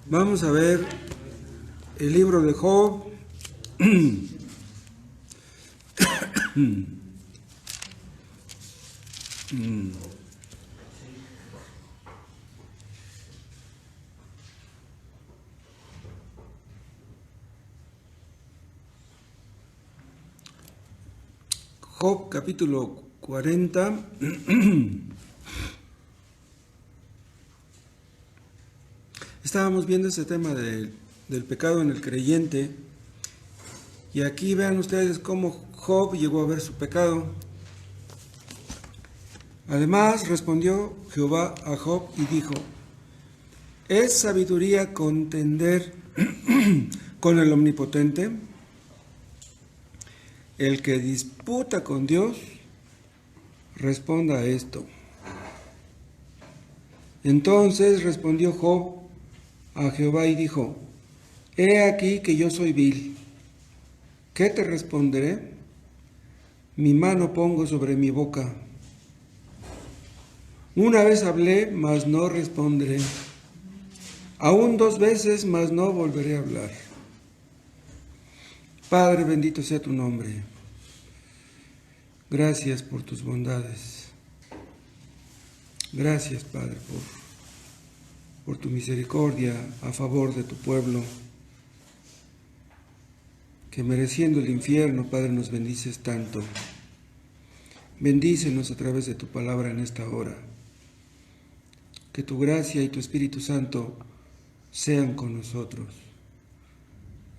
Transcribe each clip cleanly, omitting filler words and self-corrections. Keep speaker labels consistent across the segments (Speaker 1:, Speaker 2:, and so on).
Speaker 1: Vamos a ver el libro de Job. Job capítulo 40. Estábamos viendo ese tema del pecado en el creyente, y aquí vean ustedes cómo Job llegó a ver su pecado. Además respondió Jehová a Job y dijo: ¿es sabiduría contender con el Omnipotente? El que disputa con Dios, responda a esto. Entonces respondió Job a Jehová y dijo: he aquí que yo soy vil. ¿Qué te responderé? Mi mano pongo sobre mi boca. Una vez hablé, mas no responderé. Aún 2 veces, mas no volveré a hablar. Padre, bendito sea tu nombre. Gracias por tus bondades. Gracias, Padre, por tu misericordia a favor de tu pueblo, que mereciendo el infierno, Padre, nos bendices tanto. Bendícenos a través de tu palabra en esta hora. Que tu gracia y tu Espíritu Santo sean con nosotros.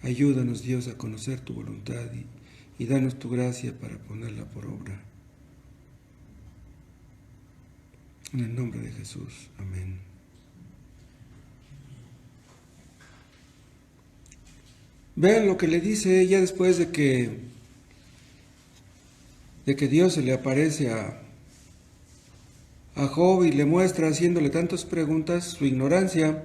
Speaker 1: Ayúdanos, Dios, a conocer tu voluntad y danos tu gracia para ponerla por obra. En el nombre de Jesús. Amén. Vean lo que le dice ella después de que Dios se le aparece a Job y le muestra, haciéndole tantas preguntas, su ignorancia.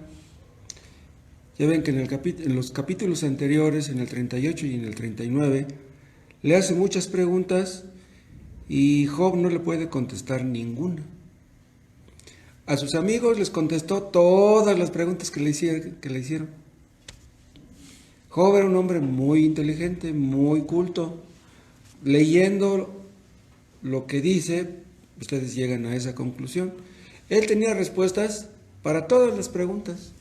Speaker 1: Ya ven que en los capítulos anteriores, en el 38 y en el 39, le hace muchas preguntas y Job no le puede contestar ninguna. A sus amigos les contestó todas las preguntas que le hicieron. Job era un hombre muy inteligente, muy culto. Leyendo lo que dice, ustedes llegan a esa conclusión. Él tenía respuestas para todas las preguntas,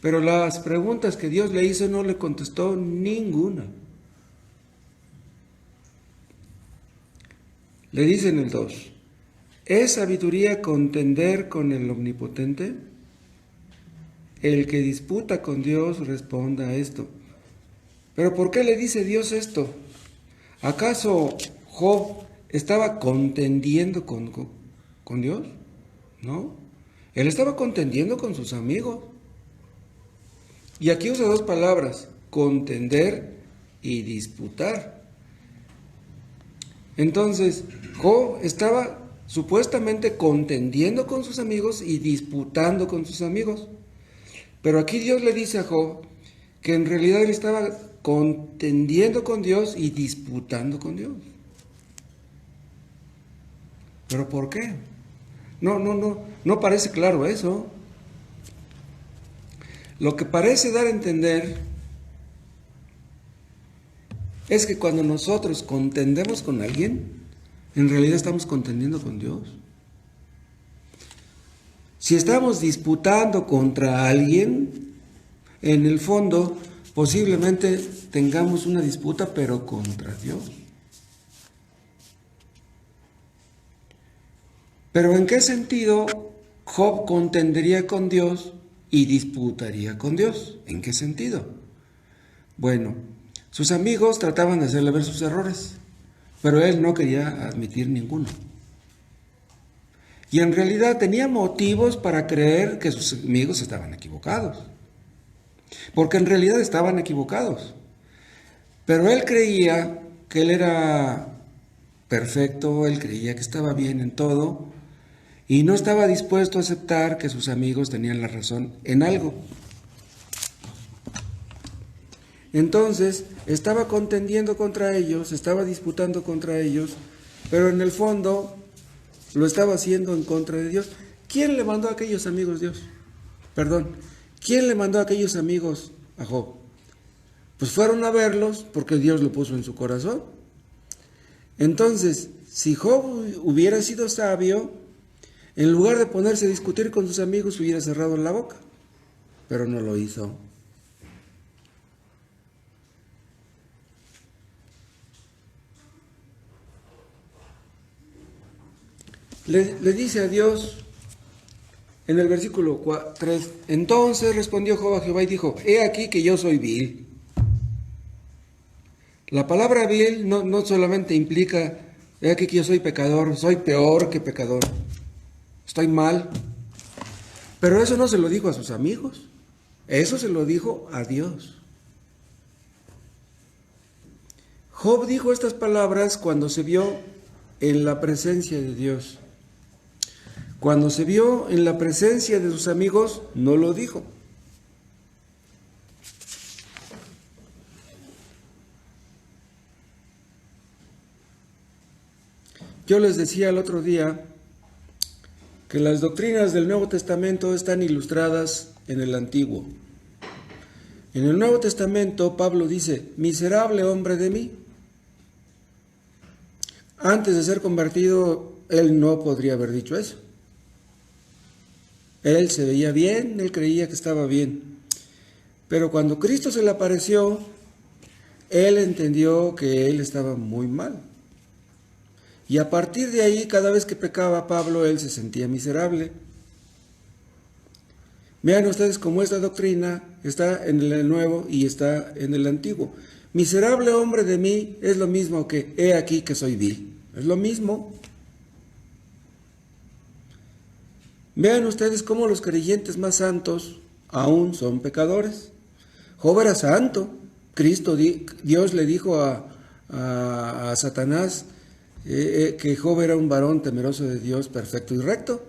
Speaker 1: pero las preguntas que Dios le hizo no le contestó ninguna. Le dice en el 2: ¿es sabiduría contender con el Omnipotente? El que disputa con Dios, responda a esto. ¿Pero por qué le dice Dios esto? ¿Acaso Job estaba contendiendo con Dios? No. Él estaba contendiendo con sus amigos. Y aquí usa 2 palabras: contender y disputar. Entonces, Job estaba supuestamente contendiendo con sus amigos y disputando con sus amigos. Pero aquí Dios le dice a Job que en realidad él estaba contendiendo con Dios y disputando con Dios. ¿Pero por qué? No parece claro eso. Lo que parece dar a entender es que cuando nosotros contendemos con alguien, en realidad estamos contendiendo con Dios. Si estamos disputando contra alguien, en el fondo posiblemente tengamos una disputa, pero contra Dios. Pero ¿en qué sentido Job contendería con Dios y disputaría con Dios? ¿En qué sentido? Bueno, sus amigos trataban de hacerle ver sus errores, pero él no quería admitir ninguno. Y en realidad tenía motivos para creer que sus amigos estaban equivocados, porque en realidad estaban equivocados. Pero él creía que él era perfecto, él creía que estaba bien en todo, y no estaba dispuesto a aceptar que sus amigos tenían la razón en algo. Entonces, estaba contendiendo contra ellos, estaba disputando contra ellos, pero en el fondo lo estaba haciendo en contra de Dios. ¿Quién le mandó a aquellos amigos Dios? Perdón, ¿Quién le mandó a aquellos amigos a Job? Pues fueron a verlos porque Dios lo puso en su corazón. Entonces, si Job hubiera sido sabio, en lugar de ponerse a discutir con sus amigos, hubiera cerrado la boca, pero no lo hizo. Le dice a Dios en el versículo 3, entonces respondió Job a Jehová y dijo, he aquí que yo soy vil. La palabra vil no solamente implica, he aquí que yo soy pecador, soy peor que pecador, estoy mal. Pero eso no se lo dijo a sus amigos, eso se lo dijo a Dios. Job dijo estas palabras cuando se vio en la presencia de Dios. Cuando se vio en la presencia de sus amigos, no lo dijo. Yo les decía el otro día que las doctrinas del Nuevo Testamento están ilustradas en el Antiguo. En el Nuevo Testamento Pablo dice, miserable hombre de mí. Antes de ser convertido, él no podría haber dicho eso. Él se veía bien, él creía que estaba bien. Pero cuando Cristo se le apareció, él entendió que él estaba muy mal. Y a partir de ahí, cada vez que pecaba Pablo, él se sentía miserable. Vean ustedes cómo esta doctrina está en el Nuevo y está en el Antiguo. Miserable hombre de mí es lo mismo que he aquí que soy vil. Es lo mismo. Vean ustedes cómo los creyentes más santos aún son pecadores. Job era santo. Dios le dijo a Satanás que Job era un varón temeroso de Dios, perfecto y recto.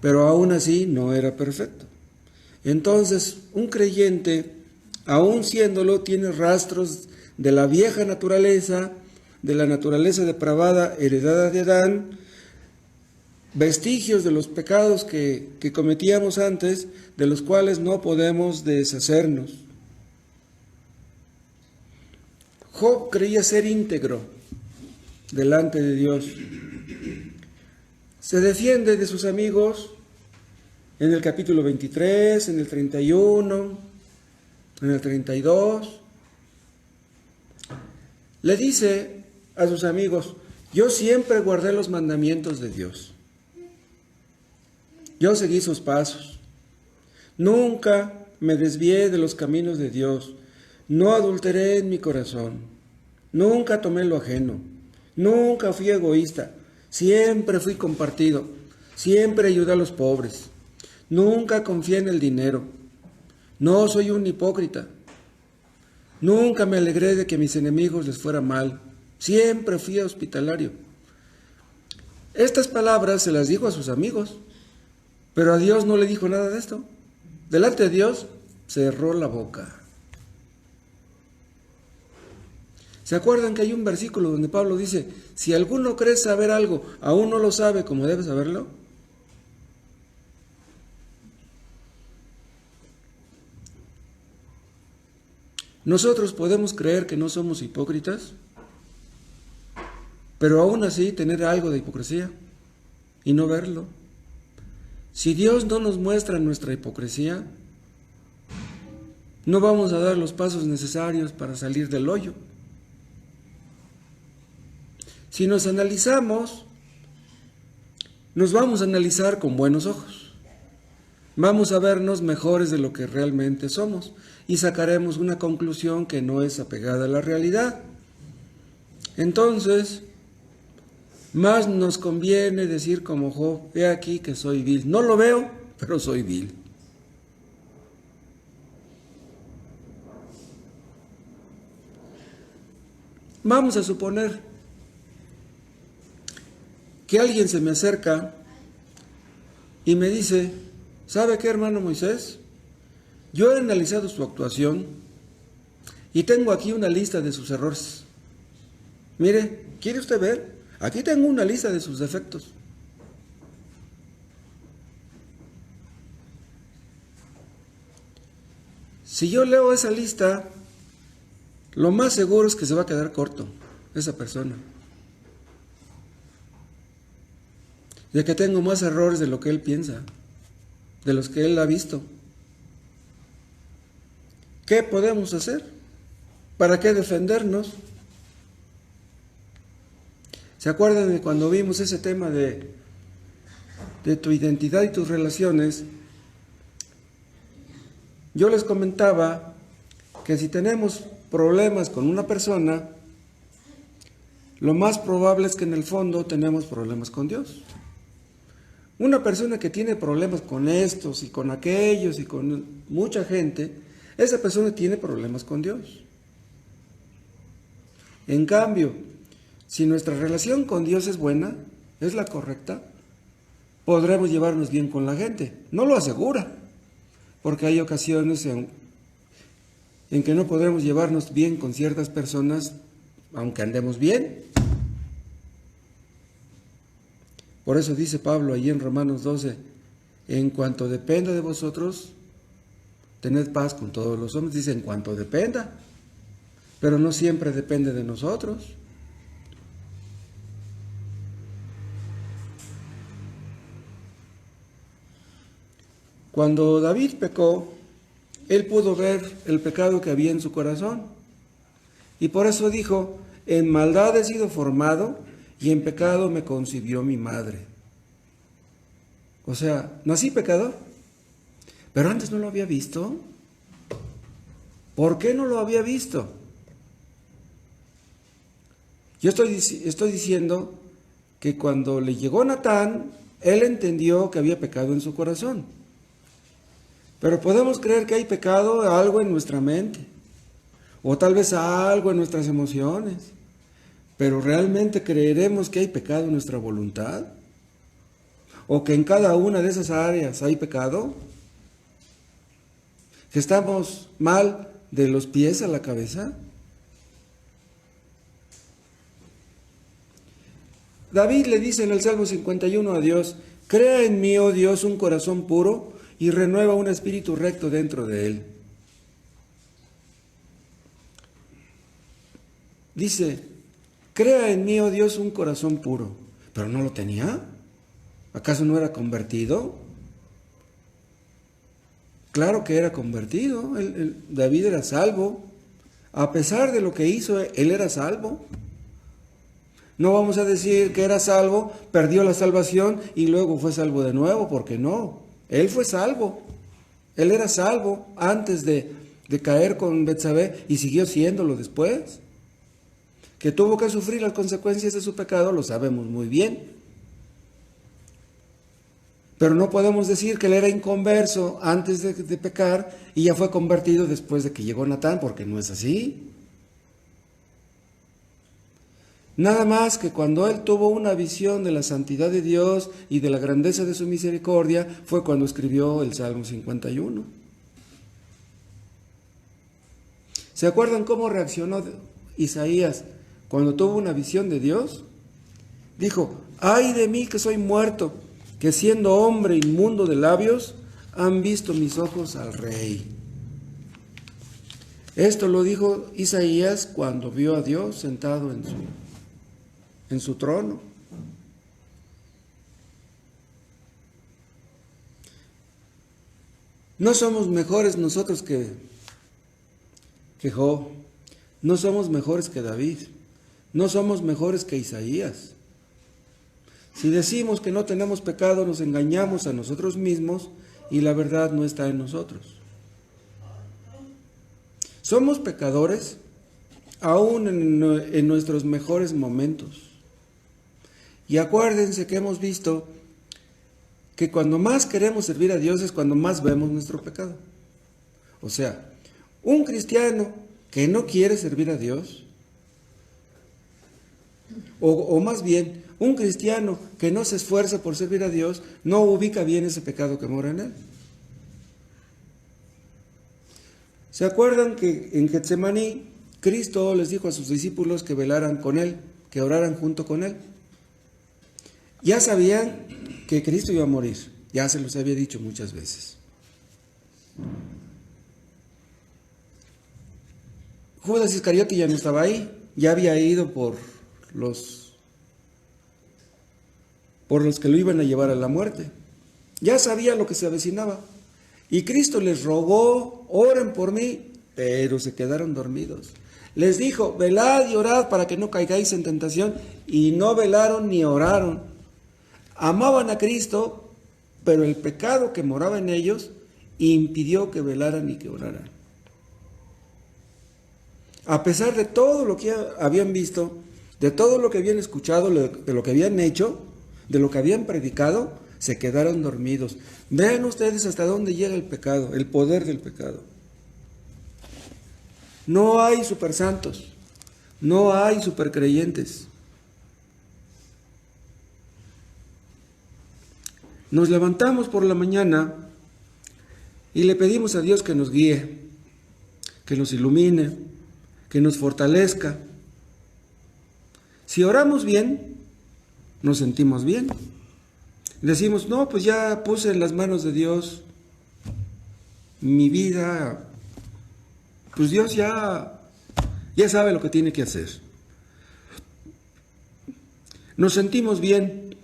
Speaker 1: Pero aún así no era perfecto. Entonces, un creyente, aún siéndolo, tiene rastros de la vieja naturaleza, de la naturaleza depravada heredada de Adán, vestigios de los pecados que cometíamos antes, de los cuales no podemos deshacernos. Job creía ser íntegro delante de Dios. Se defiende de sus amigos en el capítulo 23, en el 31, en el 32. Le dice a sus amigos, yo siempre guardé los mandamientos de Dios. Yo seguí sus pasos. Nunca me desvié de los caminos de Dios. No adulteré en mi corazón. Nunca tomé lo ajeno. Nunca fui egoísta. Siempre fui compartido. Siempre ayudé a los pobres. Nunca confié en el dinero. No soy un hipócrita. Nunca me alegré de que a mis enemigos les fuera mal. Siempre fui hospitalario. Estas palabras se las dijo a sus amigos. Pero a Dios no le dijo nada de esto. Delante de Dios cerró la boca. ¿Se acuerdan que hay un versículo donde Pablo dice, si alguno cree saber algo, aún no lo sabe como debe saberlo? Nosotros podemos creer que no somos hipócritas, pero aún así tener algo de hipocresía y no verlo. Si Dios no nos muestra nuestra hipocresía, no vamos a dar los pasos necesarios para salir del hoyo. Si nos analizamos, nos vamos a analizar con buenos ojos. Vamos a vernos mejores de lo que realmente somos y sacaremos una conclusión que no es apegada a la realidad. Entonces, más nos conviene decir como Job, he aquí que soy vil. No lo veo, pero soy vil. Vamos a suponer que alguien se me acerca y me dice, ¿sabe qué, hermano Moisés? Yo he analizado su actuación y tengo aquí una lista de sus errores. Mire, ¿quiere usted ver? Aquí tengo una lista de sus defectos. Si yo leo esa lista, lo más seguro es que se va a quedar corto esa persona. De que tengo más errores de lo que él piensa, de los que él ha visto. ¿Qué podemos hacer? ¿Para qué defendernos? ¿Se acuerdan de cuando vimos ese tema de tu identidad y tus relaciones? Yo les comentaba que si tenemos problemas con una persona, lo más probable es que en el fondo tenemos problemas con Dios. Una persona que tiene problemas con estos y con aquellos y con mucha gente, esa persona tiene problemas con Dios. En cambio, si nuestra relación con Dios es buena, es la correcta, podremos llevarnos bien con la gente. No lo asegura, porque hay ocasiones en que no podremos llevarnos bien con ciertas personas, aunque andemos bien. Por eso dice Pablo allí en Romanos 12, en cuanto dependa de vosotros, tened paz con todos los hombres. Dice en cuanto dependa, pero no siempre depende de nosotros. Cuando David pecó, él pudo ver el pecado que había en su corazón. Y por eso dijo, en maldad he sido formado y en pecado me concibió mi madre. O sea, nací pecador, pero antes no lo había visto. ¿Por qué no lo había visto? Yo estoy diciendo que cuando le llegó Natán, él entendió que había pecado en su corazón. Pero podemos creer que hay pecado, algo en nuestra mente, o tal vez algo en nuestras emociones, pero ¿realmente creeremos que hay pecado en nuestra voluntad? ¿O que en cada una de esas áreas hay pecado? ¿Que estamos mal de los pies a la cabeza? David le dice en el Salmo 51 a Dios, crea en mí, oh Dios, un corazón puro y renueva un espíritu recto dentro de él. Dice, crea en mí, oh Dios, un corazón puro. Pero no lo tenía. ¿Acaso no era convertido? Claro que era convertido. David era salvo. A pesar de lo que hizo, él era salvo. No vamos a decir que era salvo, perdió la salvación y luego fue salvo de nuevo, porque no. Él fue salvo. Él era salvo antes de caer con Betsabé y siguió siéndolo después. Que tuvo que sufrir las consecuencias de su pecado, lo sabemos muy bien. Pero no podemos decir que él era inconverso antes de pecar y ya fue convertido después de que llegó Natán, porque no es así. Nada más que cuando él tuvo una visión de la santidad de Dios y de la grandeza de su misericordia, fue cuando escribió el Salmo 51. ¿Se acuerdan cómo reaccionó Isaías cuando tuvo una visión de Dios? Dijo, ay de mí que soy muerto, que siendo hombre inmundo de labios, han visto mis ojos al Rey. Esto lo dijo Isaías cuando vio a Dios sentado en su trono. No somos mejores nosotros que Job, no somos mejores que David, no somos mejores que Isaías. Si decimos que no tenemos pecado, nos engañamos a nosotros mismos y la verdad no está en nosotros. Somos pecadores aún en nuestros mejores momentos. Y acuérdense que hemos visto que cuando más queremos servir a Dios es cuando más vemos nuestro pecado. O sea, un cristiano que no quiere servir a Dios, o más bien, un cristiano que no se esfuerza por servir a Dios, no ubica bien ese pecado que mora en él. ¿Se acuerdan que en Getsemaní Cristo les dijo a sus discípulos que velaran con él, que oraran junto con él? Ya sabían que Cristo iba a morir, ya se los había dicho muchas veces. Judas Iscariote ya no estaba ahí, ya había ido los, por los que lo iban a llevar a la muerte. Ya sabía lo que se avecinaba. Y Cristo les rogó, oren por mí, pero se quedaron dormidos. Les dijo, velad y orad para que no caigáis en tentación, y no velaron ni oraron. Amaban a Cristo, pero el pecado que moraba en ellos impidió que velaran y que oraran. A pesar de todo lo que habían visto, de todo lo que habían escuchado, de lo que habían hecho, de lo que habían predicado, se quedaron dormidos. Vean ustedes hasta dónde llega el pecado, el poder del pecado. No hay supersantos, no hay supercreyentes. Nos levantamos por la mañana y le pedimos a Dios que nos guíe, que nos ilumine, que nos fortalezca. Si oramos bien, nos sentimos bien. Decimos, no, pues ya puse en las manos de Dios mi vida, pues Dios ya sabe lo que tiene que hacer. Nos sentimos bien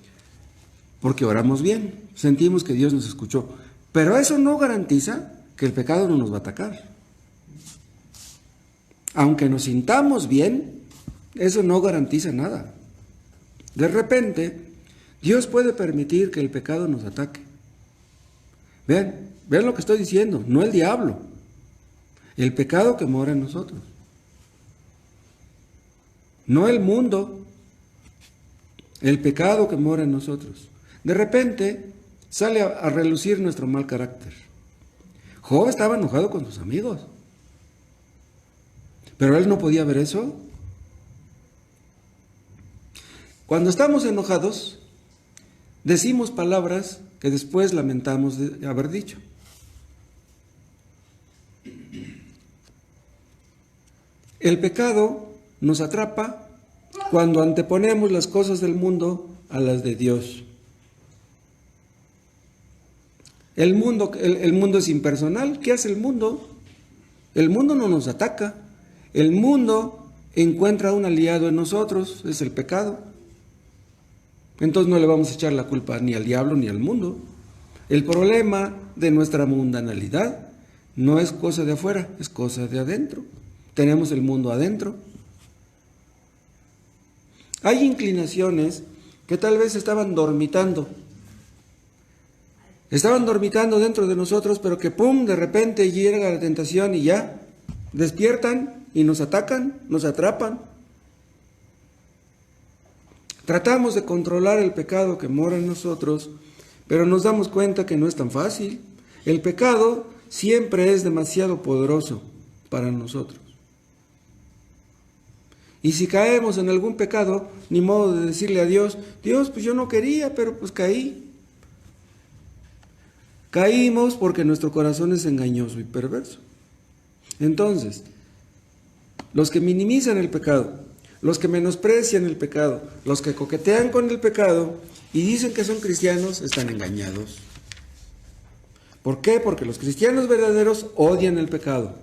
Speaker 1: porque oramos bien, sentimos que Dios nos escuchó, pero eso no garantiza que el pecado no nos va a atacar. Aunque nos sintamos bien, eso no garantiza nada. De repente, Dios puede permitir que el pecado nos ataque. Vean lo que estoy diciendo, no el diablo, el pecado que mora en nosotros. No el mundo, el pecado que mora en nosotros. De repente sale a relucir nuestro mal carácter. Job estaba enojado con sus amigos, pero él no podía ver eso. Cuando estamos enojados, decimos palabras que después lamentamos de haber dicho. El pecado nos atrapa cuando anteponemos las cosas del mundo a las de Dios. El mundo es impersonal. ¿Qué hace el mundo? El mundo no nos ataca. El mundo encuentra un aliado en nosotros, es el pecado. Entonces no le vamos a echar la culpa ni al diablo ni al mundo. El problema de nuestra mundanalidad no es cosa de afuera, es cosa de adentro. Tenemos el mundo adentro. Hay inclinaciones que tal vez estaban dormitando dentro de nosotros, pero que pum, de repente llega la tentación y ya despiertan y nos atacan, nos atrapan. Tratamos de controlar el pecado que mora en nosotros, pero nos damos cuenta que no es tan fácil. El pecado siempre es demasiado poderoso para nosotros. Y si caemos en algún pecado, ni modo de decirle a Dios, Dios, pues yo no quería, pero pues caí. Caímos porque nuestro corazón es engañoso y perverso. Entonces, los que minimizan el pecado, los que menosprecian el pecado, los que coquetean con el pecado y dicen que son cristianos, están engañados. ¿Por qué? Porque los cristianos verdaderos odian el pecado.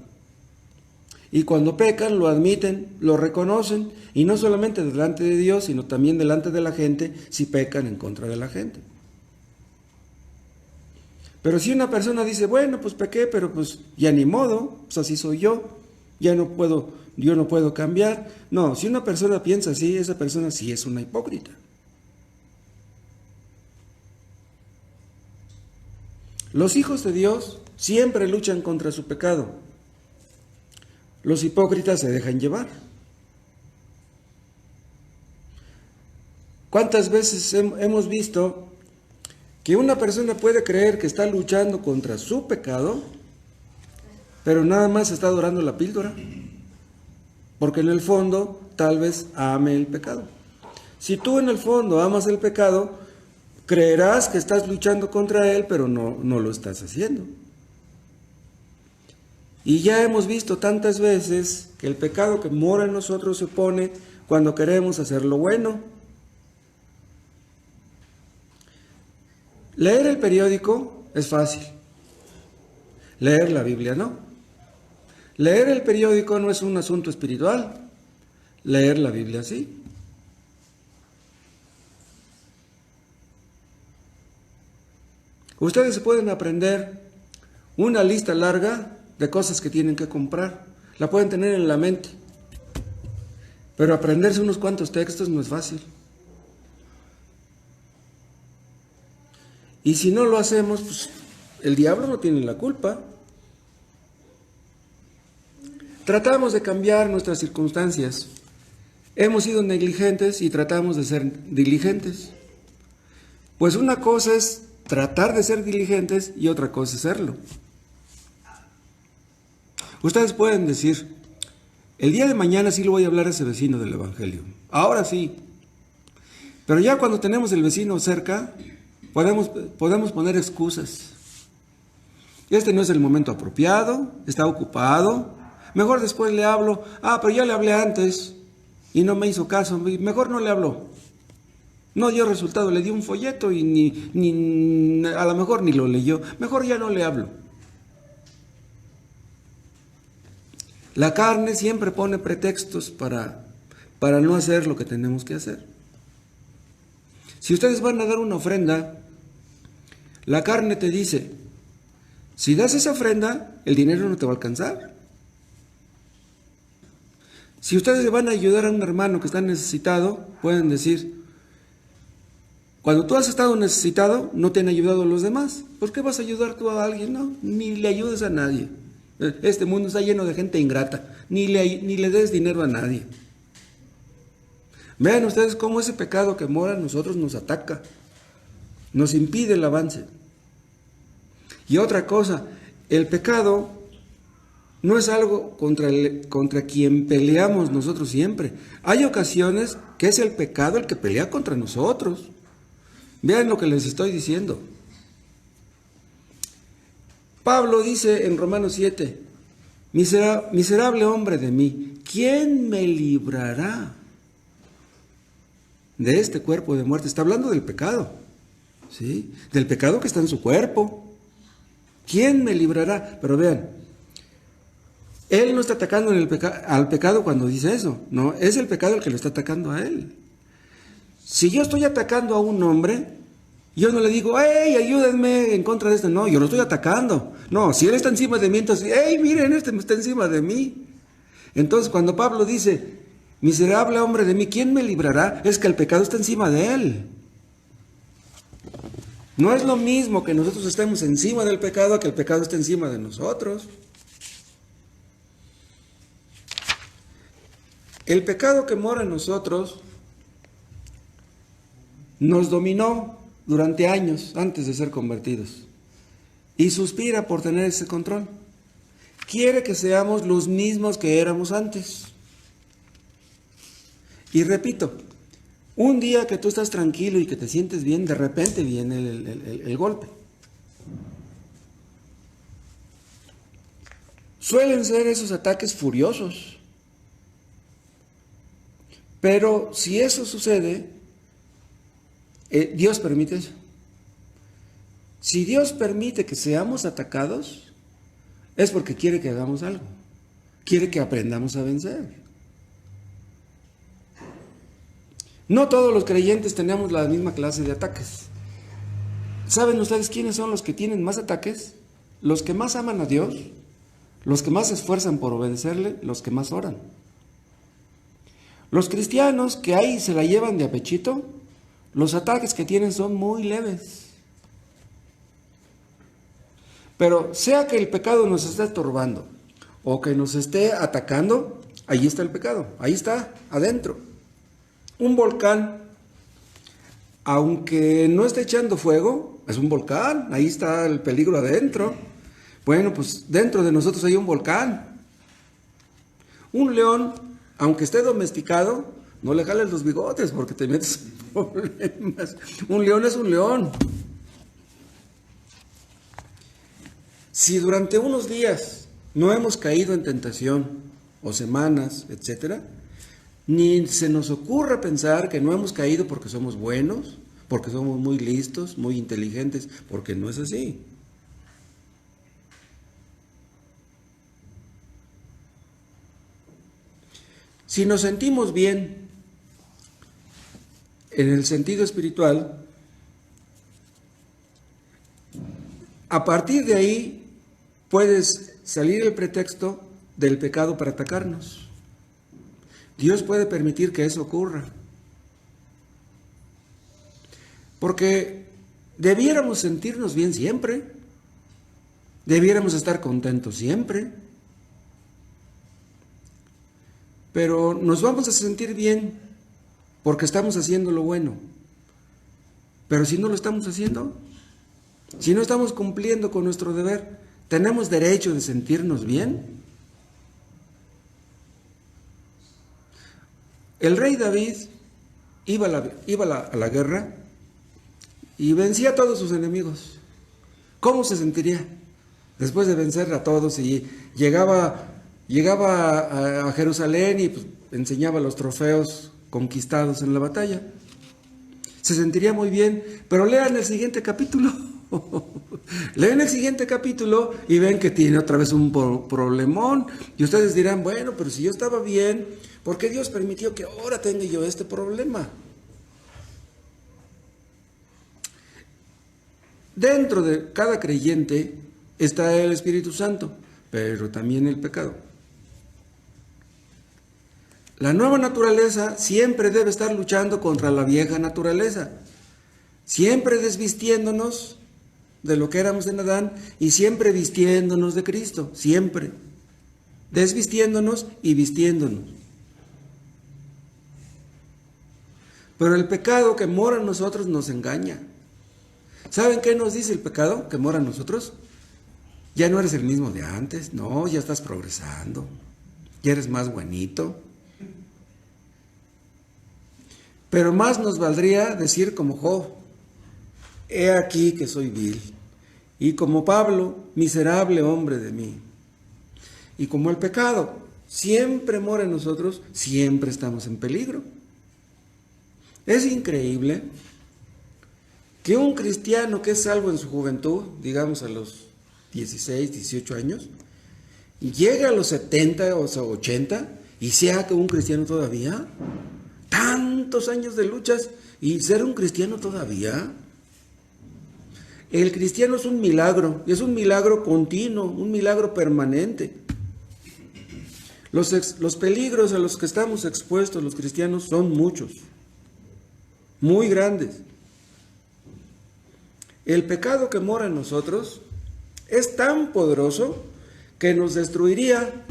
Speaker 1: Y cuando pecan, lo admiten, lo reconocen, y no solamente delante de Dios, sino también delante de la gente, si pecan en contra de la gente. Pero si una persona dice, bueno, pues pequé, pero pues ya ni modo, pues así soy yo no puedo cambiar. No, si una persona piensa así, esa persona sí es una hipócrita. Los hijos de Dios siempre luchan contra su pecado. Los hipócritas se dejan llevar. ¿Cuántas veces hemos visto que una persona puede creer que está luchando contra su pecado, pero nada más está adorando la píldora? Porque en el fondo tal vez ame el pecado. Si tú en el fondo amas el pecado, creerás que estás luchando contra él, pero no lo estás haciendo. Y ya hemos visto tantas veces que el pecado que mora en nosotros se opone cuando queremos hacer lo bueno. Leer el periódico es fácil. Leer la Biblia no. Leer el periódico no es un asunto espiritual, leer la Biblia sí. Ustedes se pueden aprender una lista larga de cosas que tienen que comprar, la pueden tener en la mente, pero aprenderse unos cuantos textos no es fácil. Y si no lo hacemos, pues el diablo no tiene la culpa. Tratamos de cambiar nuestras circunstancias. Hemos sido negligentes y tratamos de ser diligentes. Pues una cosa es tratar de ser diligentes y otra cosa es serlo. Ustedes pueden decir, el día de mañana sí le voy a hablar a ese vecino del Evangelio. Ahora sí. Pero ya cuando tenemos el vecino cerca, podemos poner excusas. Este no es el momento apropiado, está ocupado. Mejor después le hablo. Pero ya le hablé antes y no me hizo caso. Mejor no le hablo. No dio resultado, le di un folleto y a lo mejor ni lo leyó. Mejor ya no le hablo. La carne siempre pone pretextos para no hacer lo que tenemos que hacer. Si ustedes van a dar una ofrenda, la carne te dice, si das esa ofrenda, el dinero no te va a alcanzar. Si ustedes van a ayudar a un hermano que está necesitado, pueden decir, cuando tú has estado necesitado, no te han ayudado los demás. ¿Por qué vas a ayudar tú a alguien? No, ni le ayudes a nadie. Este mundo está lleno de gente ingrata. Ni le des dinero a nadie. Vean ustedes cómo ese pecado que mora en nosotros nos ataca. Nos impide el avance. Y otra cosa, el pecado no es algo contra quien peleamos nosotros siempre. Hay ocasiones que es el pecado el que pelea contra nosotros. Vean lo que les estoy diciendo. Pablo dice en Romanos 7, miserable hombre de mí, ¿quién me librará de este cuerpo de muerte? Está hablando del pecado, ¿sí? Del pecado que está en su cuerpo. ¿Quién me librará? Pero vean, él no está atacando al pecado cuando dice eso, no, es el pecado el que lo está atacando a él. Si yo estoy atacando a un hombre, yo no le digo, ¡hey, ayúdenme en contra de esto! No, yo lo estoy atacando. No, si él está encima de mí, entonces, ¡hey, miren, este está encima de mí! Entonces, cuando Pablo dice, miserable hombre de mí, ¿quién me librará? Es que el pecado está encima de él. No es lo mismo que nosotros estemos encima del pecado que el pecado esté encima de nosotros. El pecado que mora en nosotros nos dominó durante años antes de ser convertidos y suspira por tener ese control. Quiere que seamos los mismos que éramos antes. Y repito, un día que tú estás tranquilo y que te sientes bien, de repente viene el golpe. Suelen ser esos ataques furiosos. Pero si eso sucede, Dios permite eso. Si Dios permite que seamos atacados, es porque quiere que hagamos algo. Quiere que aprendamos a vencer. No todos los creyentes tenemos la misma clase de ataques. ¿Saben ustedes quiénes son los que tienen más ataques? Los que más aman a Dios, los que más se esfuerzan por obedecerle, los que más oran. Los cristianos que ahí se la llevan de a pechito, los ataques que tienen son muy leves. Pero sea que el pecado nos esté estorbando o que nos esté atacando, ahí está el pecado, ahí está, adentro. Un volcán, aunque no esté echando fuego, es un volcán, ahí está el peligro adentro. Bueno, pues dentro de nosotros hay un volcán. Un león, aunque esté domesticado, no le jales los bigotes porque te metes en problemas. Un león es un león. Si durante unos días no hemos caído en tentación, o semanas, etcétera, ni se nos ocurra pensar que no hemos caído porque somos buenos, porque somos muy listos, muy inteligentes, porque no es así. Si nos sentimos bien en el sentido espiritual, a partir de ahí puedes salir el pretexto del pecado para atacarnos. Dios puede permitir que eso ocurra. Porque debiéramos sentirnos bien siempre. Debiéramos estar contentos siempre. Pero nos vamos a sentir bien porque estamos haciendo lo bueno. Pero si no lo estamos haciendo, si no estamos cumpliendo con nuestro deber, ¿tenemos derecho de sentirnos bien? El rey David iba a la guerra y vencía a todos sus enemigos. ¿Cómo se sentiría después de vencer a todos? Y llegaba a Jerusalén y pues, enseñaba los trofeos conquistados en la batalla. Se sentiría muy bien, pero lean el siguiente capítulo. Leen el siguiente capítulo y ven que tiene otra vez un problemón. Y ustedes dirán, bueno, pero si yo estaba bien, ¿por qué Dios permitió que ahora tenga yo este problema? Dentro de cada creyente está el Espíritu Santo, pero también el pecado. La nueva naturaleza siempre debe estar luchando contra la vieja naturaleza, siempre desvistiéndonos de lo que éramos en Adán y siempre vistiéndonos de Cristo, siempre, desvistiéndonos y vistiéndonos. Pero el pecado que mora en nosotros nos engaña. ¿Saben qué nos dice el pecado que mora en nosotros? Ya no eres el mismo de antes, no, ya estás progresando, ya eres más buenito. Pero más nos valdría decir como Job, he aquí que soy vil, y como Pablo, miserable hombre de mí. Y como el pecado siempre mora en nosotros, siempre estamos en peligro. Es increíble que un cristiano que es salvo en su juventud, digamos a los 16, 18 años, llegue a los 70 o 80 y sea que un cristiano todavía, tantos años de luchas y ser un cristiano todavía. El cristiano es un milagro, y es un milagro continuo, un milagro permanente. Los peligros a los que estamos expuestos los cristianos son muchos, muy grandes. El pecado que mora en nosotros es tan poderoso que nos destruiría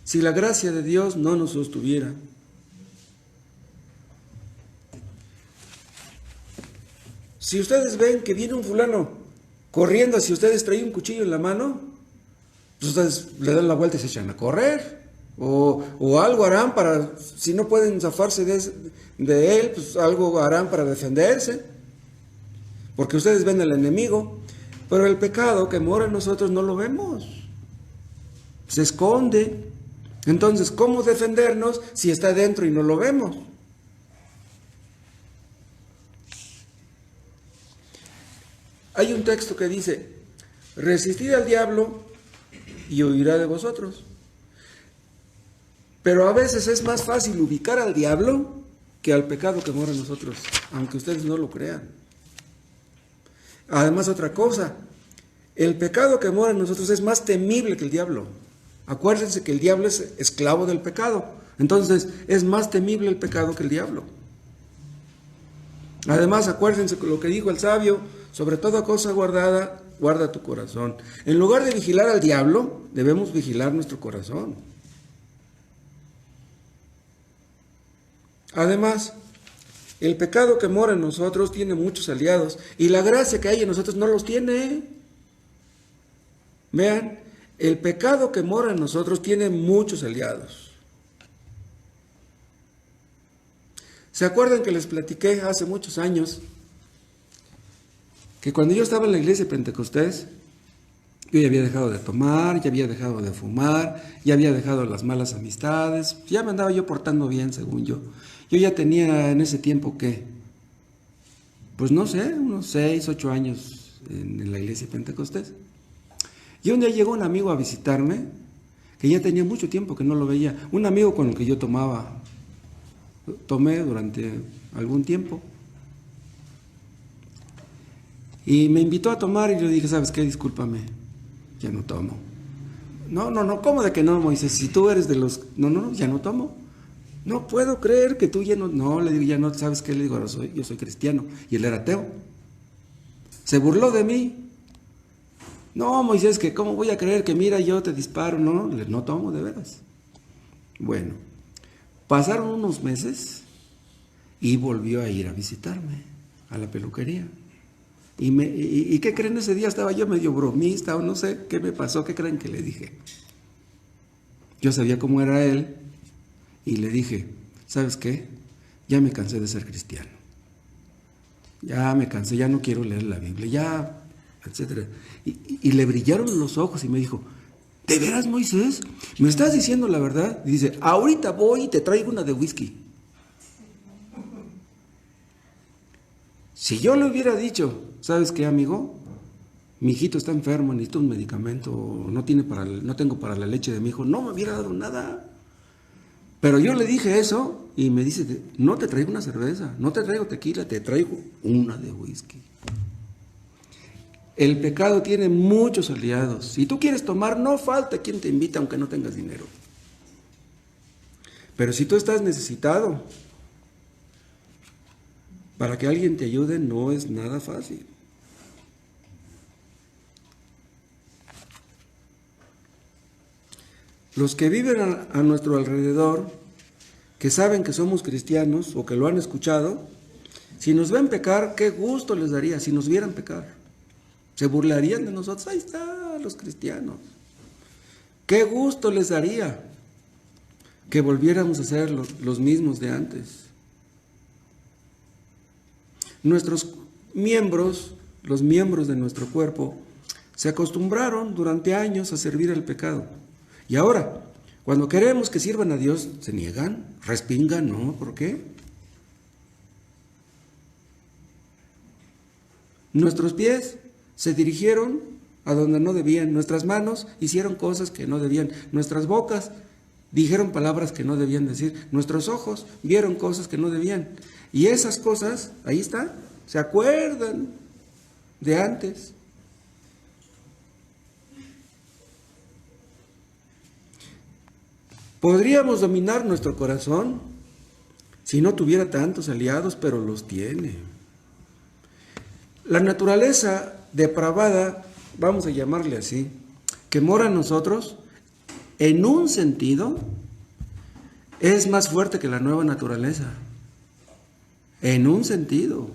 Speaker 1: si la gracia de Dios no nos sostuviera. Si ustedes ven que viene un fulano corriendo hacia ustedes, trae un cuchillo en la mano, pues ustedes le dan la vuelta y se echan a correr. O algo harán para, si no pueden zafarse de él, pues algo harán para defenderse. Porque ustedes ven al enemigo, pero el pecado que mora en nosotros no lo vemos. Se esconde. Entonces, ¿cómo defendernos si está dentro y no lo vemos? Hay un texto que dice, resistid al diablo y huirá de vosotros. Pero a veces es más fácil ubicar al diablo que al pecado que mora en nosotros, aunque ustedes no lo crean. Además, otra cosa, el pecado que mora en nosotros es más temible que el diablo. Acuérdense que el diablo es esclavo del pecado, entonces es más temible el pecado que el diablo. Además, acuérdense lo que dijo el sabio, sobre toda cosa guardada, guarda tu corazón. En lugar de vigilar al diablo, debemos vigilar nuestro corazón. Además, el pecado que mora en nosotros tiene muchos aliados y la gracia que hay en nosotros no los tiene. Vean, el pecado que mora en nosotros tiene muchos aliados. ¿Se acuerdan que les platiqué hace muchos años que cuando yo estaba en la iglesia de Pentecostés, yo ya había dejado de tomar, ya había dejado de fumar, ya había dejado las malas amistades, ya me andaba yo portando bien según yo. Yo ya tenía en ese tiempo que, pues no sé, unos 6, 8 años en la iglesia de Pentecostés. Y un día llegó un amigo a visitarme que ya tenía mucho tiempo que no lo veía. Un amigo con el que yo tomé durante algún tiempo. Y me invitó a tomar y yo dije, ¿sabes qué? Discúlpame, ya no tomo. No, ¿cómo de que no, Moisés? Si tú eres de los... No, ya no tomo. No puedo creer que tú ya no... No, le digo, ya no, ¿sabes qué? Le digo, yo soy cristiano. Y él era ateo. Se burló de mí. No, Moisés, que ¿cómo voy a creer que mira, yo te disparo? No tomo, de veras. Bueno, pasaron unos meses y volvió a ir a visitarme a la peluquería. ¿Y qué creen? Ese día estaba yo medio bromista o no sé qué me pasó, ¿qué creen que le dije? Yo sabía cómo era él y le dije, ¿sabes qué? Ya me cansé de ser cristiano. Ya me cansé, ya no quiero leer la Biblia, ya, etcétera. Y le brillaron los ojos y me dijo, ¿de veras, Moisés? ¿Me estás diciendo la verdad? Y dice, ahorita voy y te traigo una de whisky. Si yo le hubiera dicho, ¿sabes qué, amigo? Mi hijito está enfermo, necesito un medicamento, no tengo para la leche de mi hijo, no me hubiera dado nada. Pero yo le dije eso y me dice, no te traigo una cerveza, no te traigo tequila, te traigo una de whisky. El pecado tiene muchos aliados. Si tú quieres tomar, no falta quien te invite aunque no tengas dinero. Pero si tú estás necesitado, para que alguien te ayude no es nada fácil. Los que viven a nuestro alrededor, que saben que somos cristianos o que lo han escuchado, si nos ven pecar, qué gusto les daría si nos vieran pecar. Se burlarían de nosotros. Ahí están los cristianos. Qué gusto les daría que volviéramos a ser los mismos de antes. Nuestros miembros, los miembros de nuestro cuerpo, se acostumbraron durante años a servir al pecado. Y ahora, cuando queremos que sirvan a Dios, se niegan, respingan, ¿no? ¿Por qué? Nuestros pies se dirigieron a donde no debían, nuestras manos hicieron cosas que no debían, nuestras bocas dijeron palabras que no debían decir, nuestros ojos vieron cosas que no debían. Y esas cosas, ahí están, se acuerdan de antes. Podríamos dominar nuestro corazón si no tuviera tantos aliados, pero los tiene. La naturaleza depravada, vamos a llamarle así, que mora en nosotros, en un sentido, es más fuerte que la nueva naturaleza. En un sentido,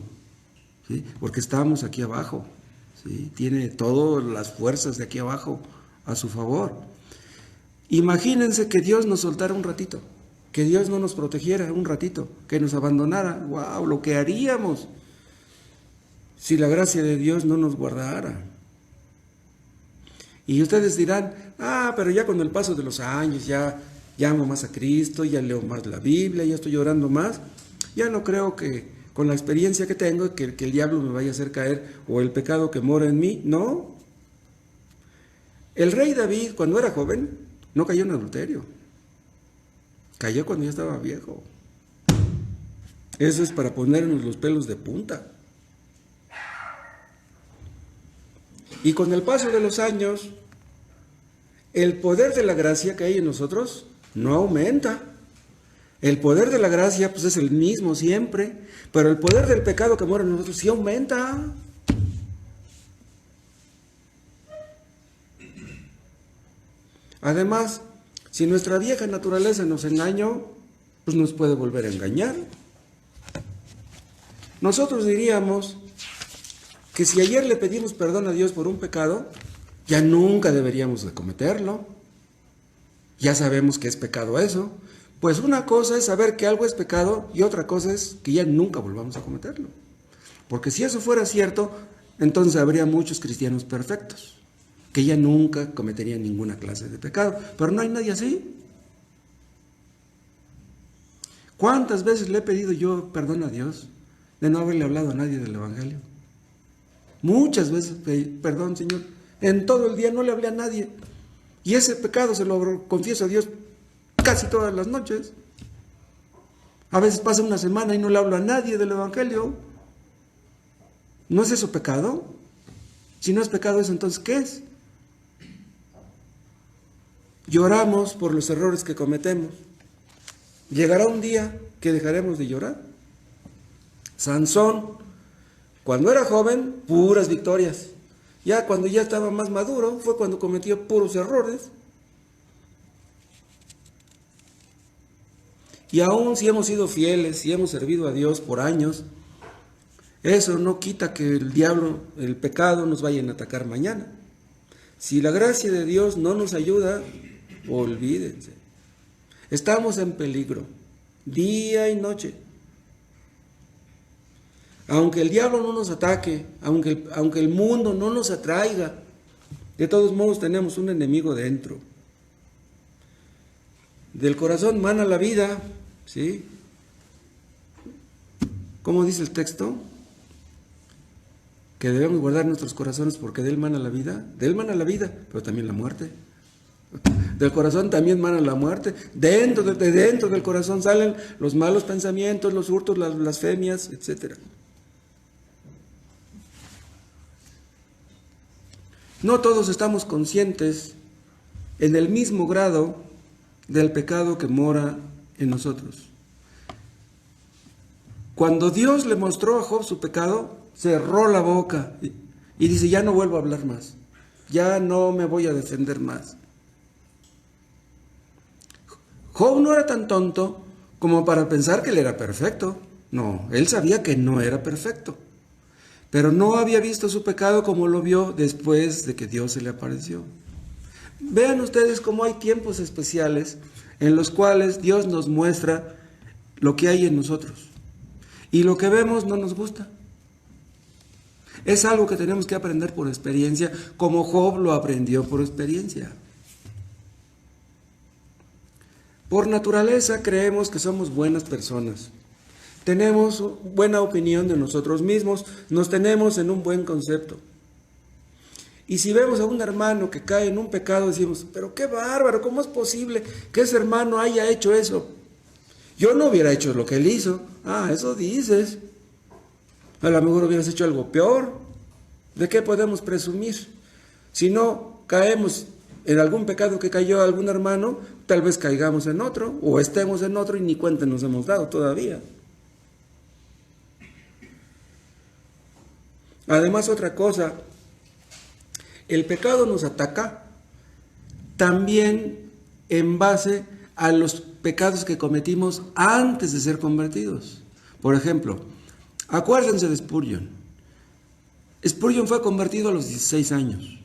Speaker 1: ¿sí? Porque estamos aquí abajo, ¿sí? Tiene todas las fuerzas de aquí abajo a su favor. Imagínense que Dios nos soltara un ratito, que Dios no nos protegiera un ratito, que nos abandonara. ¡Wow! Lo que haríamos si la gracia de Dios no nos guardara. Y ustedes dirán, pero ya con el paso de los años, ya amo más a Cristo, ya leo más la Biblia, ya estoy orando más. Ya no creo que con la experiencia que tengo, que el diablo me vaya a hacer caer o el pecado que mora en mí. No. El rey David, cuando era joven, no cayó en adulterio. Cayó cuando ya estaba viejo. Eso es para ponernos los pelos de punta. Y con el paso de los años, el poder de la gracia que hay en nosotros no aumenta. El poder de la gracia pues es el mismo siempre, pero el poder del pecado que mora en nosotros sí aumenta. Además, si nuestra vieja naturaleza nos engañó, pues nos puede volver a engañar. Nosotros diríamos que si ayer le pedimos perdón a Dios por un pecado, ya nunca deberíamos de cometerlo. Ya sabemos que es pecado eso. Pues una cosa es saber que algo es pecado y otra cosa es que ya nunca volvamos a cometerlo. Porque si eso fuera cierto, entonces habría muchos cristianos perfectos, que ya nunca cometerían ninguna clase de pecado. Pero no hay nadie así. ¿Cuántas veces le he pedido yo perdón a Dios de no haberle hablado a nadie del Evangelio? Muchas veces pedí, perdón, Señor, en todo el día no le hablé a nadie. Y ese pecado se lo confieso a Dios casi todas las noches. A veces pasa una semana y no le hablo a nadie del Evangelio. ¿No es eso pecado? Si no es pecado eso, entonces ¿qué es? Lloramos por los errores que cometemos. Llegará un día que dejaremos de llorar. Sansón, cuando era joven, puras victorias. Ya cuando ya estaba más maduro, fue cuando cometió puros errores. Y aún si hemos sido fieles, si hemos servido a Dios por años, eso no quita que el diablo, el pecado, nos vayan a atacar mañana. Si la gracia de Dios no nos ayuda, olvídense. Estamos en peligro, día y noche. Aunque el diablo no nos ataque, aunque el mundo no nos atraiga, de todos modos tenemos un enemigo dentro. Del corazón mana la vida, ¿sí? ¿Cómo dice el texto? Que debemos guardar nuestros corazones porque de él mana la vida. De él mana la vida, pero también la muerte. Del corazón también mana la muerte. Dentro del corazón salen los malos pensamientos, los hurtos, las blasfemias, etc. No todos estamos conscientes en el mismo grado del pecado que mora en nosotros. Cuando Dios le mostró a Job su pecado, cerró la boca y dice, ya no vuelvo a hablar más, ya no me voy a defender más. Job no era tan tonto como para pensar que él era perfecto. No, él sabía que no era perfecto, pero no había visto su pecado como lo vio después de que Dios se le apareció. Vean ustedes cómo hay tiempos especiales en los cuales Dios nos muestra lo que hay en nosotros. Y lo que vemos no nos gusta. Es algo que tenemos que aprender por experiencia, como Job lo aprendió por experiencia. Por naturaleza creemos que somos buenas personas. Tenemos buena opinión de nosotros mismos, nos tenemos en un buen concepto. Y si vemos a un hermano que cae en un pecado, decimos, pero qué bárbaro, ¿cómo es posible que ese hermano haya hecho eso? Yo no hubiera hecho lo que él hizo. Ah, eso dices. A lo mejor hubieras hecho algo peor. ¿De qué podemos presumir? Si no caemos en algún pecado que cayó algún hermano, tal vez caigamos en otro, o estemos en otro y ni cuenta nos hemos dado todavía. Además, otra cosa, el pecado nos ataca también en base a los pecados que cometimos antes de ser convertidos. Por ejemplo, acuérdense de Spurgeon. Spurgeon fue convertido a los 16 años.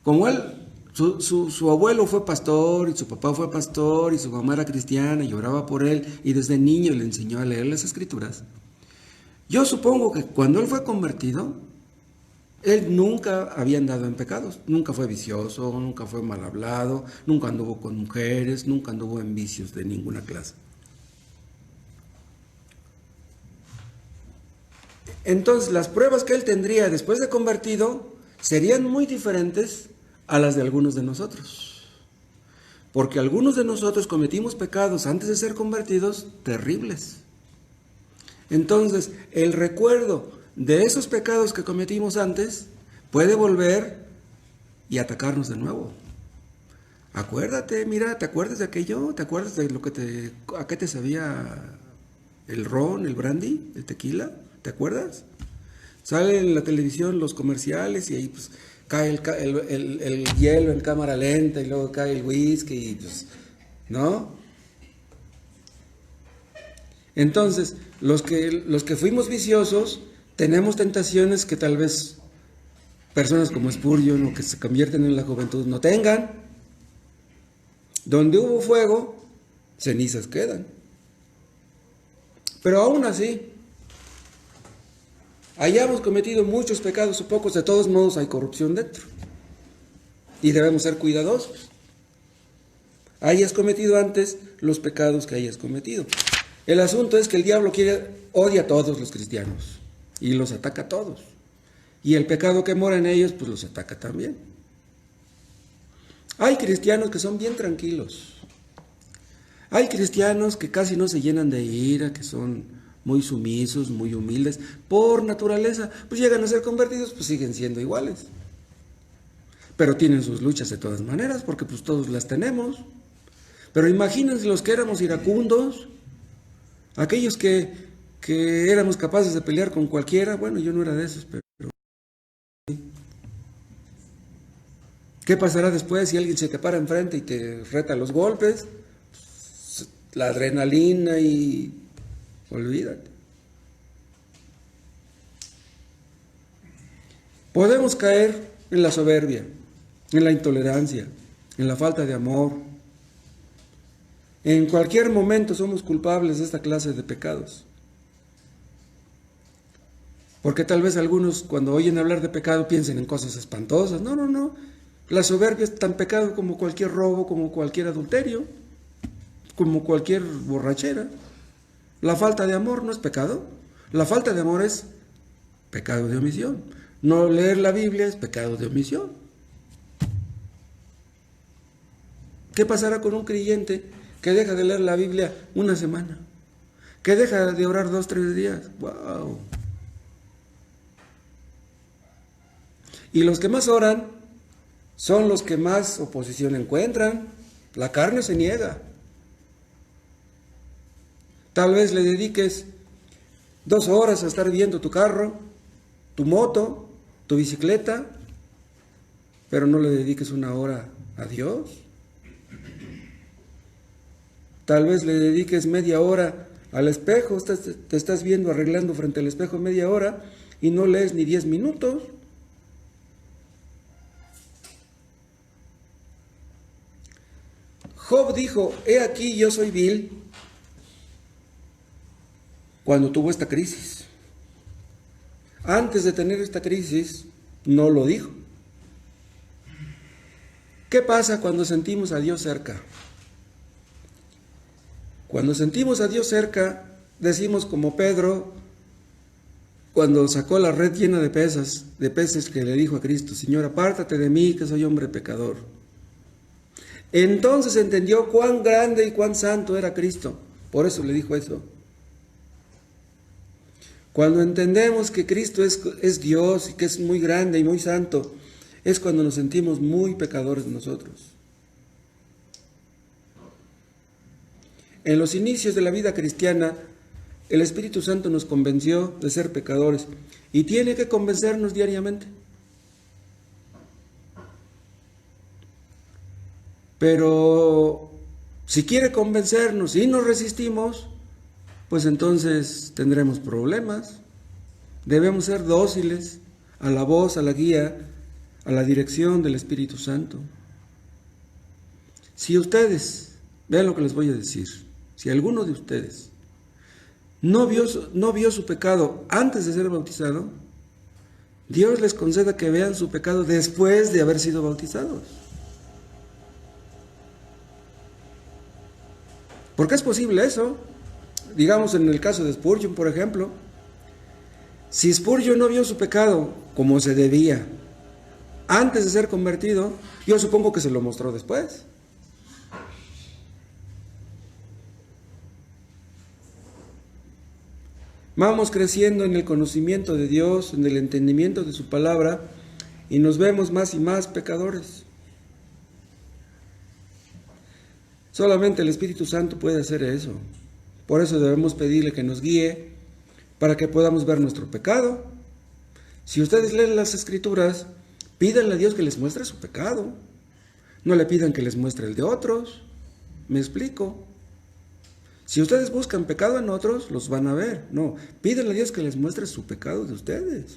Speaker 1: Como él, su abuelo fue pastor, y su papá fue pastor, y su mamá era cristiana, y oraba por él, y desde niño le enseñó a leer las Escrituras. Yo supongo que cuando él fue convertido, él nunca había andado en pecados, nunca fue vicioso, nunca fue mal hablado, nunca anduvo con mujeres, nunca anduvo en vicios de ninguna clase. Entonces, las pruebas que él tendría después de convertido serían muy diferentes a las de algunos de nosotros. Porque algunos de nosotros cometimos pecados antes de ser convertidos terribles. Entonces, el recuerdo de esos pecados que cometimos antes puede volver y atacarnos de nuevo. Acuérdate, mira, ¿te acuerdas de aquello? ¿Te acuerdas de a qué te sabía el ron, el brandy, el tequila? ¿Te acuerdas? Salen en la televisión los comerciales y ahí pues cae el hielo en cámara lenta y luego cae el whisky y pues, ¿no? Entonces, los que fuimos viciosos, tenemos tentaciones que tal vez personas como Spurgeon o que se convierten en la juventud no tengan. Donde hubo fuego, cenizas quedan. Pero aún así, hayamos cometido muchos pecados o pocos, de todos modos hay corrupción dentro. Y debemos ser cuidadosos. Hayas cometido antes los pecados que hayas cometido. El asunto es que el diablo odia a todos los cristianos y los ataca a todos. Y el pecado que mora en ellos, pues los ataca también. Hay cristianos que son bien tranquilos. Hay cristianos que casi no se llenan de ira, que son muy sumisos, muy humildes. Por naturaleza, pues llegan a ser convertidos, pues siguen siendo iguales. Pero tienen sus luchas de todas maneras, porque pues todos las tenemos. Pero imagínense los que éramos iracundos, aquellos que éramos capaces de pelear con cualquiera. Bueno, yo no era de esos, pero ¿qué pasará después si alguien se te para enfrente y te reta los golpes? La adrenalina y olvídate. Podemos caer en la soberbia, en la intolerancia, en la falta de amor. En cualquier momento somos culpables de esta clase de pecados. Porque tal vez algunos cuando oyen hablar de pecado piensen en cosas espantosas. No, no, no. La soberbia es tan pecado como cualquier robo, como cualquier adulterio, como cualquier borrachera. La falta de amor no es pecado. La falta de amor es pecado de omisión. No leer la Biblia es pecado de omisión. ¿Qué pasará con un creyente que deja de leer la Biblia una semana? Que deja de orar 2, 3 días. ¡Wow! Y los que más oran son los que más oposición encuentran. La carne se niega. Tal vez le dediques 2 horas a estar viendo tu carro, tu moto, tu bicicleta, pero no le dediques 1 hora a Dios. Tal vez le dediques media hora al espejo, te estás viendo arreglando frente al espejo media hora y no lees ni 10 minutos. Job dijo, he aquí yo soy vil, cuando tuvo esta crisis. Antes de tener esta crisis, no lo dijo. ¿Qué pasa cuando sentimos a Dios cerca? Cuando sentimos a Dios cerca, decimos como Pedro, cuando sacó la red llena de peces que le dijo a Cristo, Señor, apártate de mí, que soy hombre pecador. Entonces entendió cuán grande y cuán santo era Cristo. Por eso le dijo eso. Cuando entendemos que Cristo es Dios y que es muy grande y muy santo, es cuando nos sentimos muy pecadores nosotros. En los inicios de la vida cristiana, el Espíritu Santo nos convenció de ser pecadores y tiene que convencernos diariamente. Pero si quiere convencernos y nos resistimos, pues entonces tendremos problemas. Debemos ser dóciles a la voz, a la guía, a la dirección del Espíritu Santo. Si ustedes, vean lo que les voy a decir, si alguno de ustedes no vio su pecado antes de ser bautizado, Dios les conceda que vean su pecado después de haber sido bautizados. ¿Por qué es posible eso? Digamos en el caso de Spurgeon, por ejemplo. Si Spurgeon no vio su pecado como se debía antes de ser convertido, yo supongo que se lo mostró después. Vamos creciendo en el conocimiento de Dios, en el entendimiento de su palabra, y nos vemos más y más pecadores. Solamente el Espíritu Santo puede hacer eso. Por eso debemos pedirle que nos guíe para que podamos ver nuestro pecado. Si ustedes leen las Escrituras, pídanle a Dios que les muestre su pecado. No le pidan que les muestre el de otros. ¿Me explico? Si ustedes buscan pecado en otros, los van a ver. No, pídanle a Dios que les muestre su pecado de ustedes.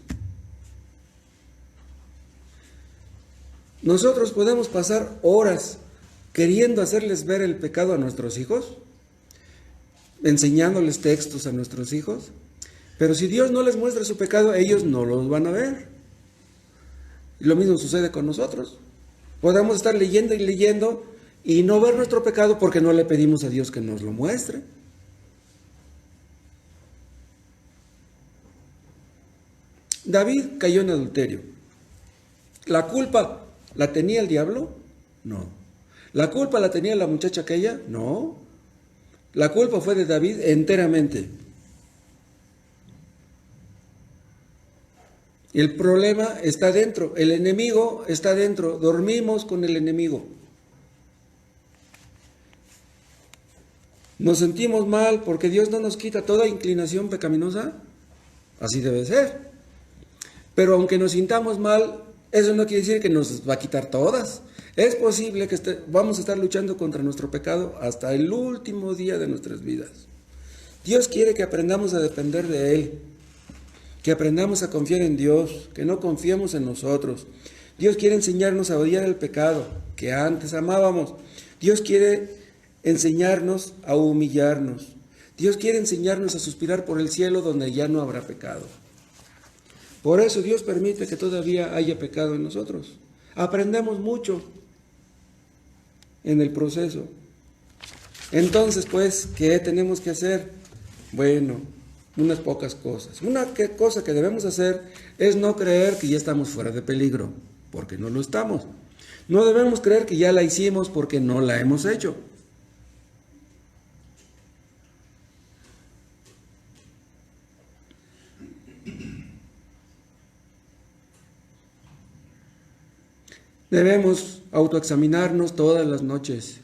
Speaker 1: Nosotros podemos pasar horas queriendo hacerles ver el pecado a nuestros hijos, enseñándoles textos a nuestros hijos, pero si Dios no les muestra su pecado, ellos no los van a ver. Y lo mismo sucede con nosotros. Podemos estar leyendo y leyendo y no ver nuestro pecado porque no le pedimos a Dios que nos lo muestre. David cayó en adulterio. ¿La culpa la tenía el diablo? No. ¿La culpa la tenía la muchacha aquella? No. La culpa fue de David enteramente. El problema está dentro, el enemigo está dentro, dormimos con el enemigo. Nos sentimos mal porque Dios no nos quita toda inclinación pecaminosa, así debe ser. Pero aunque nos sintamos mal, eso no quiere decir que nos va a quitar todas. Es posible que vamos a estar luchando contra nuestro pecado hasta el último día de nuestras vidas. Dios quiere que aprendamos a depender de Él, que aprendamos a confiar en Dios, que no confiemos en nosotros. Dios quiere enseñarnos a odiar el pecado que antes amábamos. Dios quiere enseñarnos a humillarnos. Dios quiere enseñarnos a suspirar por el cielo donde ya no habrá pecado. Por eso Dios permite que todavía haya pecado en nosotros. Aprendemos mucho en el proceso. Entonces, pues, ¿qué tenemos que hacer? Bueno, unas pocas cosas. Una cosa que debemos hacer es no creer que ya estamos fuera de peligro, porque no lo estamos. No debemos creer que ya la hicimos porque no la hemos hecho. Debemos autoexaminarnos todas las noches.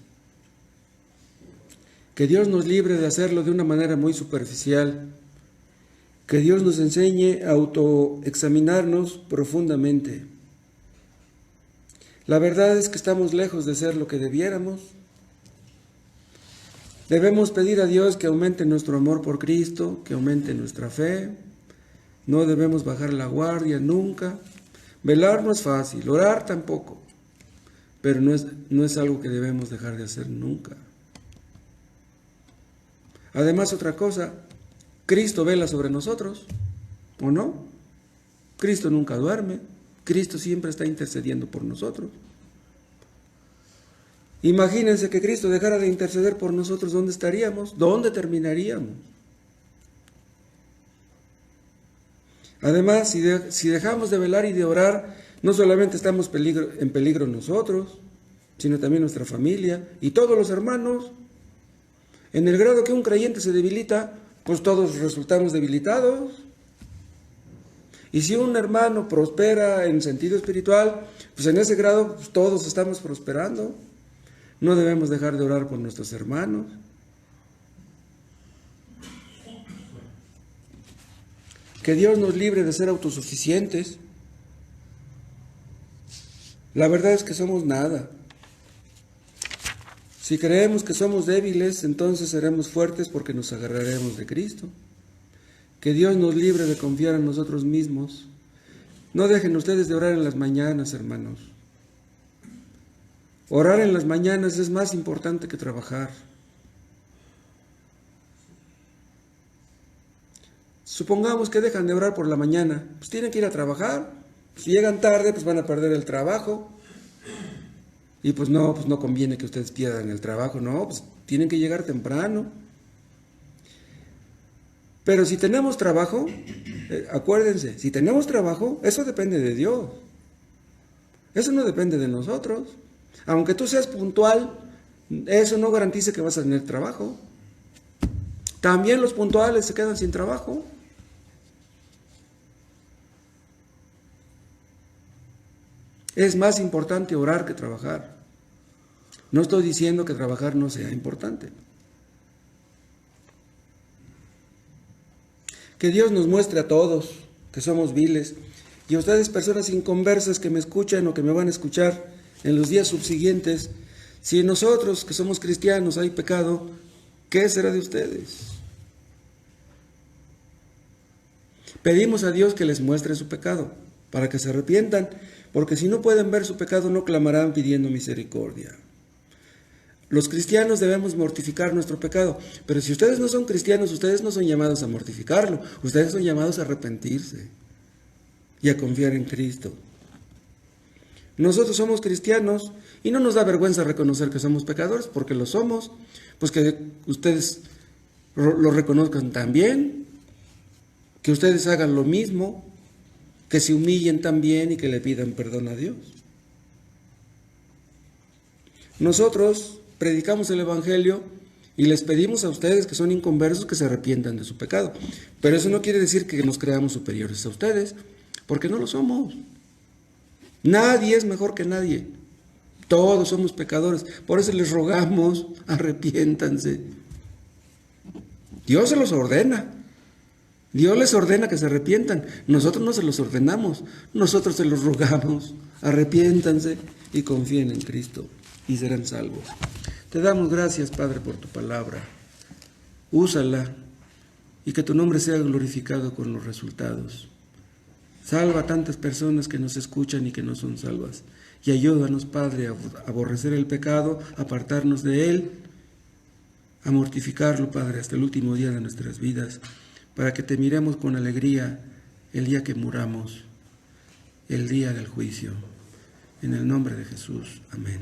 Speaker 1: Que Dios nos libre de hacerlo de una manera muy superficial. Que Dios nos enseñe a autoexaminarnos profundamente. La verdad es que estamos lejos de ser lo que debiéramos. Debemos pedir a Dios que aumente nuestro amor por Cristo, que aumente nuestra fe. No debemos bajar la guardia nunca. Velar no es fácil, orar tampoco, pero no es algo que debemos dejar de hacer nunca. Además, otra cosa, Cristo vela sobre nosotros, ¿o no? Cristo nunca duerme, Cristo siempre está intercediendo por nosotros. Imagínense que Cristo dejara de interceder por nosotros, ¿dónde estaríamos? ¿Dónde terminaríamos? Además, si dejamos de velar y de orar, no solamente estamos en peligro nosotros, sino también nuestra familia y todos los hermanos. En el grado que un creyente se debilita, pues todos resultamos debilitados. Y si un hermano prospera en sentido espiritual, pues en ese grado pues todos estamos prosperando. No debemos dejar de orar por nuestros hermanos. Que Dios nos libre de ser autosuficientes. La verdad es que somos nada. Si creemos que somos débiles, entonces seremos fuertes porque nos agarraremos de Cristo. Que Dios nos libre de confiar en nosotros mismos. No dejen ustedes de orar en las mañanas, hermanos. Orar en las mañanas es más importante que trabajar. Supongamos que dejan de orar por la mañana, pues tienen que ir a trabajar. Si llegan tarde, pues van a perder el trabajo. Y pues no conviene que ustedes pierdan el trabajo, no, pues tienen que llegar temprano. Pero si tenemos trabajo, acuérdense, si tenemos trabajo, eso depende de Dios. Eso no depende de nosotros. Aunque tú seas puntual, eso no garantiza que vas a tener trabajo. También los puntuales se quedan sin trabajo. Es más importante orar que trabajar. No estoy diciendo que trabajar no sea importante. Que Dios nos muestre a todos que somos viles. Y a ustedes, personas inconversas que me escuchan o que me van a escuchar en los días subsiguientes, si en nosotros que somos cristianos hay pecado, ¿qué será de ustedes? Pedimos a Dios que les muestre su pecado, para que se arrepientan, porque si no pueden ver su pecado no clamarán pidiendo misericordia. Los cristianos debemos mortificar nuestro pecado, pero si ustedes no son cristianos, ustedes no son llamados a mortificarlo, ustedes son llamados a arrepentirse y a confiar en Cristo. Nosotros somos cristianos y no nos da vergüenza reconocer que somos pecadores, porque lo somos, pues que ustedes lo reconozcan también, que ustedes hagan lo mismo, que se humillen también y que le pidan perdón a Dios. Nosotros predicamos el Evangelio y les pedimos a ustedes que son inconversos que se arrepientan de su pecado. Pero eso no quiere decir que nos creamos superiores a ustedes, porque no lo somos. Nadie es mejor que nadie. Todos somos pecadores. Por eso les rogamos, arrepiéntanse. Dios se los ordena. Dios les ordena que se arrepientan. Nosotros no se los ordenamos. Nosotros se los rogamos. Arrepiéntanse y confíen en Cristo y serán salvos. Te damos gracias, Padre, por tu palabra. Úsala y que tu nombre sea glorificado con los resultados. Salva a tantas personas que nos escuchan y que no son salvas. Y ayúdanos, Padre, a aborrecer el pecado, a apartarnos de él, a mortificarlo, Padre, hasta el último día de nuestras vidas, para que te miremos con alegría el día que muramos, el día del juicio. En el nombre de Jesús. Amén.